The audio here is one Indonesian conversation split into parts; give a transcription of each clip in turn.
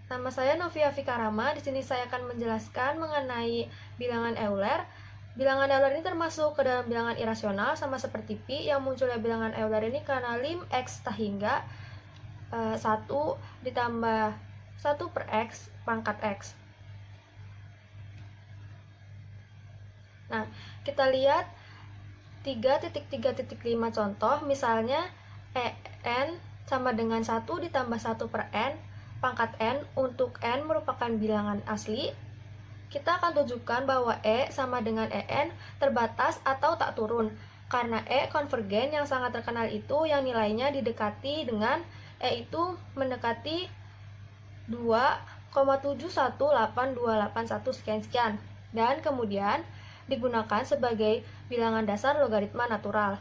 Nama saya Novia Fikarama. Di sini saya akan menjelaskan mengenai bilangan Euler. Bilangan Euler ini termasuk ke dalam bilangan irasional, sama seperti pi. Yang munculnya bilangan Euler ini karena lim x hingga 1 ditambah 1 per x pangkat x. Nah, kita lihat 3.3.5 contoh. Misalnya en sama dengan 1 ditambah 1 per n pangkat n. Untuk n merupakan bilangan asli, kita akan tunjukkan bahwa e sama dengan en terbatas atau tak turun. Karena e konvergen yang sangat terkenal itu yang nilainya didekati dengan e itu mendekati 2,718281 sekian-sekian. Dan kemudian digunakan sebagai bilangan dasar logaritma natural.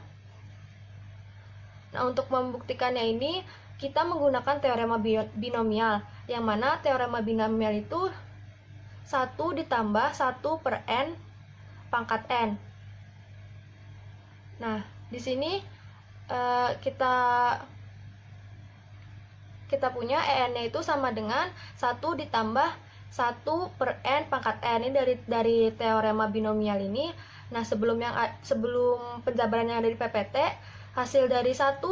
Nah, untuk membuktikannya ini kita menggunakan teorema binomial, yang mana teorema binomial itu 1 ditambah 1 per n pangkat n. Nah, di sini kita punya en-nya itu sama dengan 1 ditambah 1 per n pangkat n. Ini dari teorema binomial ini. Nah, sebelum penjabaran yang ada di PPT, hasil dari 1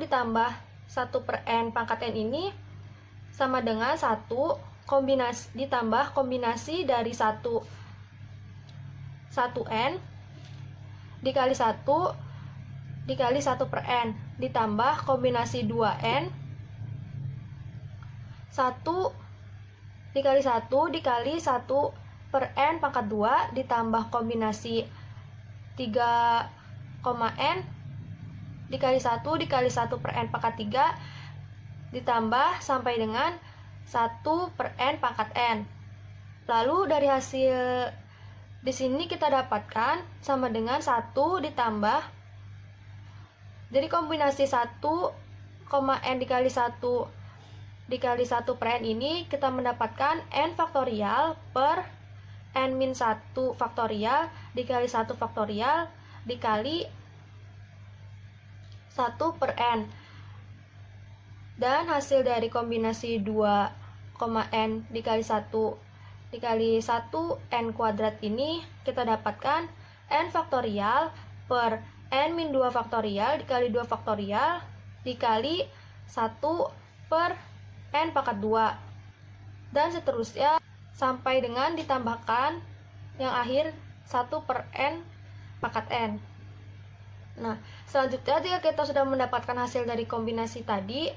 ditambah 1 per n pangkat n ini sama dengan 1 ditambah kombinasi dari 1 n dikali 1 per n ditambah kombinasi 2n 1 dikali 1 dikali 1 per n pangkat 2 ditambah kombinasi 3, n dikali 1 dikali 1 per n pangkat 3 ditambah sampai dengan 1 per n pangkat n. Lalu dari hasil di sini kita dapatkan sama dengan 1 ditambah, jadi kombinasi 1, n dikali 1 per n ini kita mendapatkan n faktorial per n min 1 faktorial dikali 1 faktorial dikali 1 per n. Dan hasil dari kombinasi 2, n dikali 1 dikali 1 n kuadrat ini kita dapatkan n faktorial per n min 2 faktorial dikali 2 faktorial dikali 1 per n pangkat 2, dan seterusnya sampai dengan ditambahkan yang akhir 1 per n pangkat n. Nah, selanjutnya jika kita sudah mendapatkan hasil dari kombinasi tadi,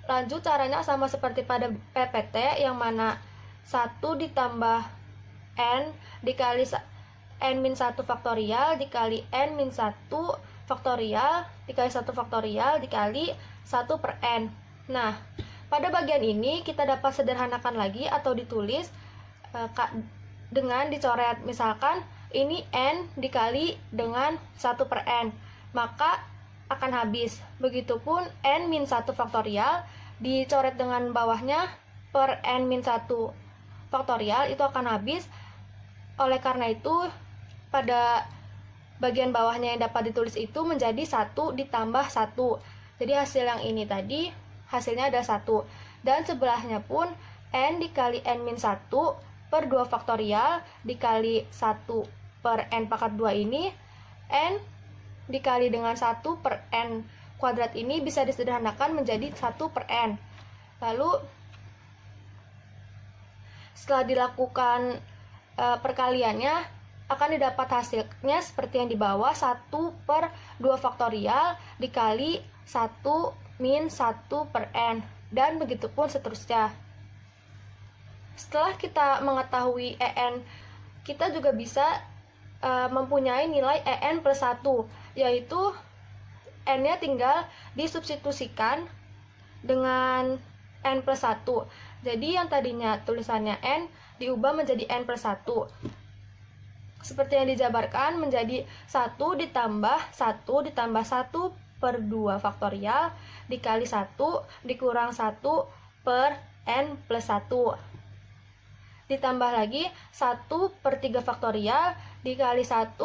lanjut caranya sama seperti pada PPT, yang mana 1 ditambah n dikali n min 1 faktorial dikali n min 1 faktorial dikali 1 faktorial dikali 1 per n. Nah, pada bagian ini kita dapat sederhanakan lagi atau ditulis dengan dicoret. Misalkan ini n dikali dengan 1 per n, maka akan habis. Begitupun n min 1 faktorial dicoret dengan bawahnya per n min 1 faktorial, itu akan habis. Oleh karena itu pada bagian bawahnya yang dapat ditulis itu menjadi 1 ditambah 1. Jadi hasil yang ini tadi hasilnya ada 1. Dan sebelahnya pun n dikali n min 1 per 2 faktorial dikali 1 per n pangkat 2 ini, n dikali dengan 1 per n kuadrat ini bisa disederhanakan menjadi 1 per n. Lalu setelah dilakukan perkaliannya akan didapat hasilnya seperti yang di bawah, 1 per 2 faktorial dikali 1 min 1 per n, dan begitu pun seterusnya. Setelah kita mengetahui en, kita juga bisa mempunyai nilai en plus 1, yaitu n-nya tinggal disubstitusikan dengan n plus 1. Jadi yang tadinya tulisannya n diubah menjadi n plus 1. Seperti yang dijabarkan menjadi 1 ditambah 1 per 2 faktorial dikali 1 dikurang 1 per n plus 1. Ditambah lagi 1 per 3 faktorial dikali 1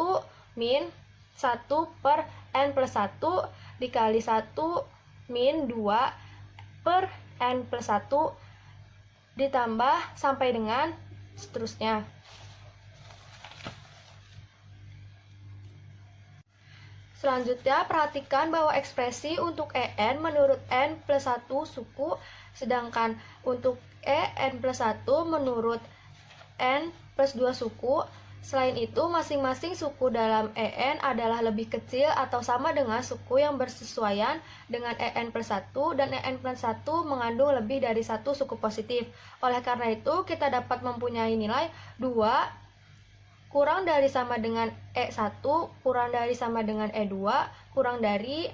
min 1 per n plus 1 dikali 1 min 2 per N plus 1 ditambah sampai dengan seterusnya. Selanjutnya, perhatikan bahwa ekspresi untuk EN menurut N plus 1 suku, sedangkan untuk EN plus 1 menurut N plus 2 suku. Selain itu, masing-masing suku dalam EN adalah lebih kecil atau sama dengan suku yang bersesuaian dengan EN plus 1, dan EN plus 1 mengandung lebih dari satu suku positif. Oleh karena itu, kita dapat mempunyai nilai 2 kurang dari sama dengan E1, kurang dari sama dengan E2, kurang dari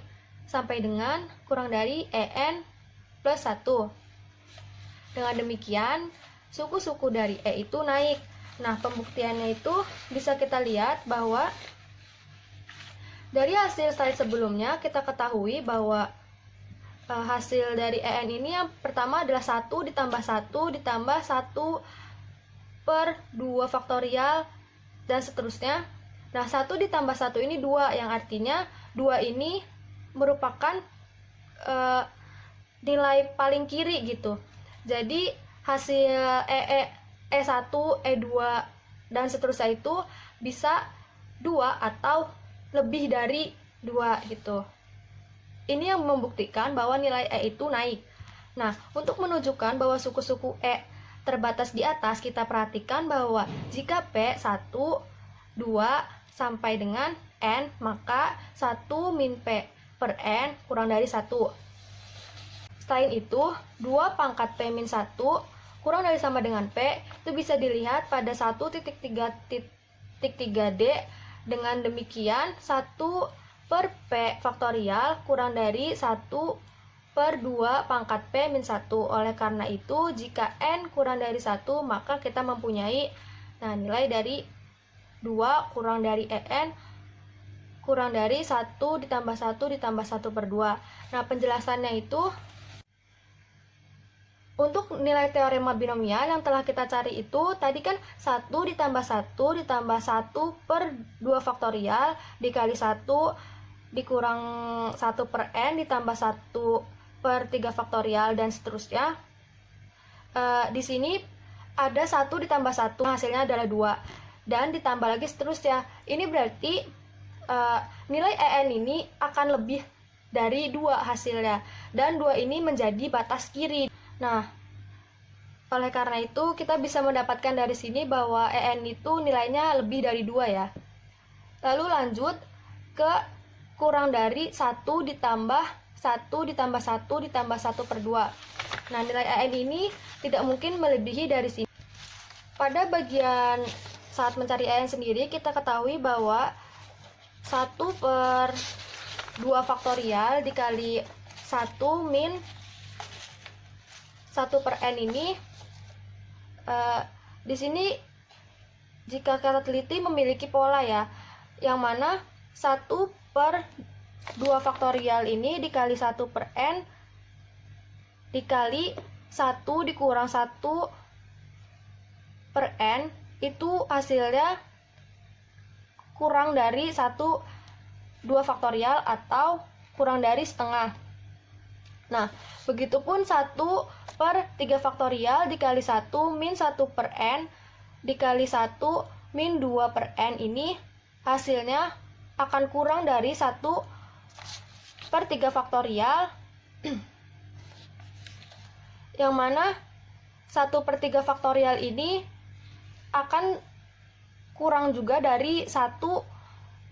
sampai dengan kurang dari EN plus 1. Dengan demikian, suku-suku dari E itu naik. Nah, pembuktiannya itu bisa kita lihat bahwa dari hasil slide sebelumnya kita ketahui bahwa hasil dari EN ini yang pertama adalah 1 ditambah 1 ditambah 1 per 2 faktorial dan seterusnya. Nah, 1 ditambah 1 ini 2, yang artinya 2 ini merupakan nilai paling kiri gitu. Jadi hasil E1, E2 dan seterusnya itu bisa 2 atau lebih dari 2 gitu. Ini yang membuktikan bahwa nilai E itu naik. Nah, untuk menunjukkan bahwa suku-suku E terbatas di atas, kita perhatikan bahwa jika P 1, 2 sampai dengan N, maka 1 min P per N kurang dari 1. Selain itu, 2 pangkat P min 1 kurang dari sama dengan P, itu bisa dilihat pada 1.3D. Dengan demikian, 1 per P faktorial kurang dari 1 per 2 pangkat P min 1. Oleh karena itu, jika N kurang dari 1, maka kita mempunyai nilai dari 2 kurang dari EN kurang dari 1 ditambah 1 ditambah 1 per 2. Nah, penjelasannya itu untuk nilai teorema binomial yang telah kita cari itu tadi kan 1 ditambah 1 ditambah 1 per 2 faktorial dikali 1 dikurang 1 per N ditambah 1 per 3 faktorial dan seterusnya. Di sini ada 1 ditambah 1, hasilnya adalah 2, dan ditambah lagi seterusnya. Ini berarti nilai EN ini akan lebih dari 2 hasilnya, dan 2 ini menjadi batas kiri. Nah, oleh karena itu kita bisa mendapatkan dari sini bahwa EN itu nilainya lebih dari 2 ya. Lalu lanjut ke kurang dari 1 ditambah 1 ditambah 1 ditambah 1 per 2. Nah, nilai EN ini tidak mungkin melebihi dari sini. Pada bagian saat mencari EN sendiri, kita ketahui bahwa 1 per 2 faktorial dikali 1 min 1 per N ini di sini jika kita teliti memiliki pola ya, yang mana 1 per 2 faktorial ini dikali 1 per N dikali 1 dikurang 1 per N itu hasilnya kurang dari 1 2 faktorial atau kurang dari setengah. Nah, begitupun 1 per 3 faktorial dikali 1 min 1 per N dikali 1 min 2 per N ini hasilnya akan kurang dari 1 per 3 faktorial yang mana 1 per 3 faktorial ini akan kurang juga dari 1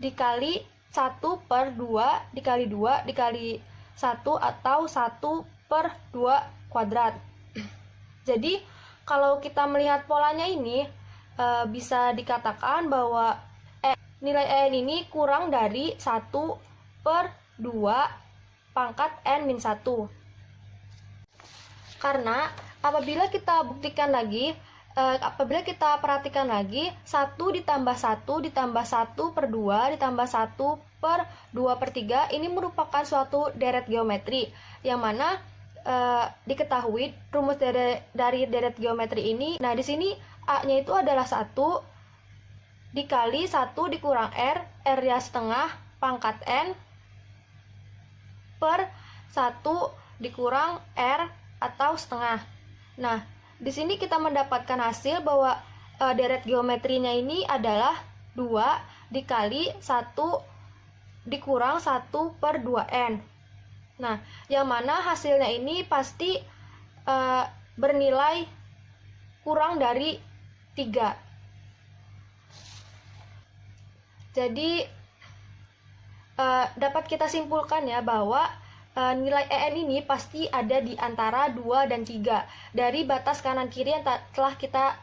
dikali 1 per 2 dikali 2 dikali 1 atau 1 per 2 kuadrat. Jadi kalau kita melihat polanya ini bisa dikatakan bahwa nilai EN ini kurang dari 1 per 2 pangkat N min 1. Karena apabila kita buktikan lagi, apabila kita perhatikan lagi, 1 ditambah 1 ditambah 1 per 2 ditambah 1 per 2 per 3 ini merupakan suatu deret geometri, yang mana diketahui rumus dari deret geometri ini. Nah, di sini A-nya itu adalah 1 dikali 1 dikurang R-nya setengah pangkat N per 1 dikurang R atau setengah. Nah, di sini kita mendapatkan hasil bahwa deret geometrinya ini adalah 2 dikali 1 dikurang 1 per 2N. Nah, yang mana hasilnya ini pasti bernilai kurang dari 3. Jadi dapat kita simpulkan ya bahwa nilai EN ini pasti ada di antara 2 dan 3 dari batas kanan kiri yang telah kita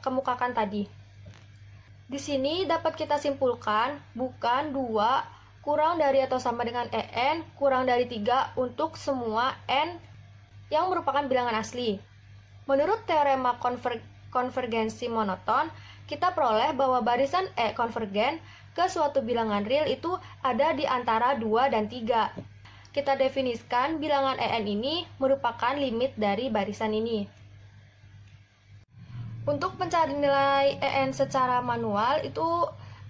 kemukakan tadi. Di sini dapat kita simpulkan bukan 2 kurang dari atau sama dengan EN kurang dari 3 untuk semua N yang merupakan bilangan asli. Menurut teorema konvergensi monoton, kita peroleh bahwa barisan E konvergen ke suatu bilangan real itu ada di antara 2 dan 3. Kita definisikan bilangan EN ini merupakan limit dari barisan ini. Untuk mencari nilai EN secara manual itu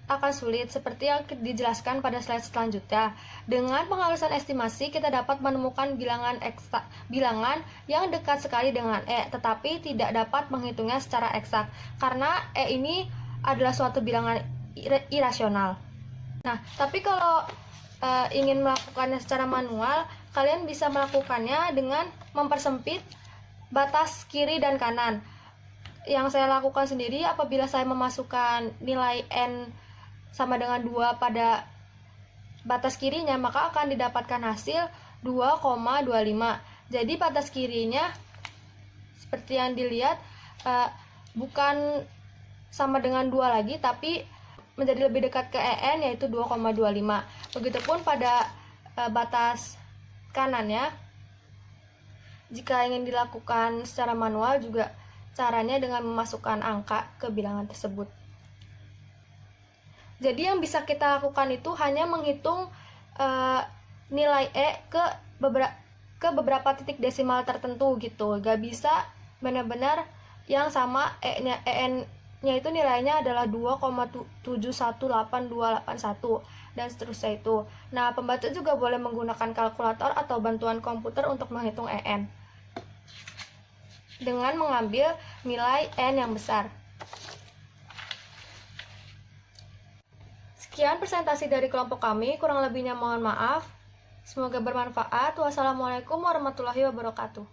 akan sulit seperti yang dijelaskan pada slide selanjutnya. Dengan penghalusan estimasi kita dapat menemukan bilangan yang dekat sekali dengan E, tetapi tidak dapat menghitungnya secara eksak karena E ini adalah suatu bilangan irasional. Nah, tapi kalau ingin melakukannya secara manual, kalian bisa melakukannya dengan mempersempit batas kiri dan kanan. Yang saya lakukan sendiri apabila saya memasukkan nilai N sama dengan 2 pada batas kirinya, maka akan didapatkan hasil 2,25. Jadi batas kirinya seperti yang dilihat bukan sama dengan 2 lagi, tapi menjadi lebih dekat ke EN yaitu 2,25. Begitupun pada batas kanannya, jika ingin dilakukan secara manual juga caranya dengan memasukkan angka ke bilangan tersebut. Jadi yang bisa kita lakukan itu hanya menghitung nilai E ke beberapa titik desimal tertentu gitu. Gak bisa benar-benar yang sama EN-nya itu nilainya adalah 2,718281 dan seterusnya itu. Nah, pembantu juga boleh menggunakan kalkulator atau bantuan komputer untuk menghitung EN dengan mengambil nilai N yang besar. Sekian presentasi dari kelompok kami, kurang lebihnya mohon maaf. Semoga bermanfaat. Wassalamualaikum warahmatullahi wabarakatuh.